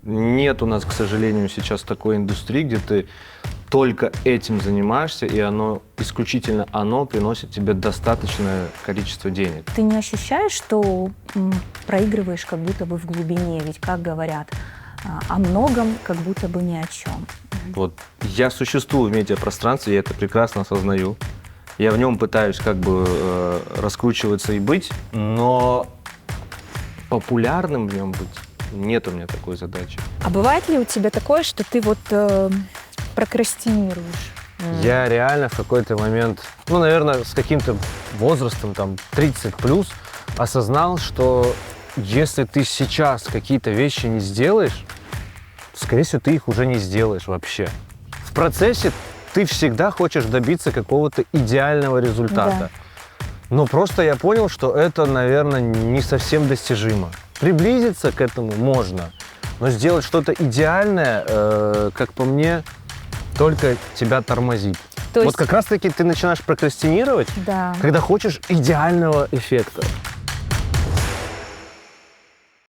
Нет у нас, к сожалению, сейчас такой индустрии, где ты только этим занимаешься, и исключительно оно приносит тебе достаточное количество денег. Ты не ощущаешь, что проигрываешь как будто бы в глубине? Ведь, как говорят, о многом как будто бы ни о чем. Вот я существую в медиапространстве, я это прекрасно осознаю. Я в нем пытаюсь как бы раскручиваться и быть, но популярным в нем быть нет у меня такой задачи. А бывает ли у тебя такое, что ты вот прокрастинируешь? Я реально в какой-то момент, наверное, с каким-то возрастом, там, 30+, осознал, что если ты сейчас какие-то вещи не сделаешь, скорее всего, ты их уже не сделаешь вообще. В процессе ты всегда хочешь добиться какого-то идеального результата. Да. Но просто я понял, что это, наверное, не совсем достижимо. Приблизиться к этому можно, но сделать что-то идеальное, как по мне, только тебя тормозит. То есть... Вот как раз-таки ты начинаешь прокрастинировать, Да. когда хочешь идеального эффекта.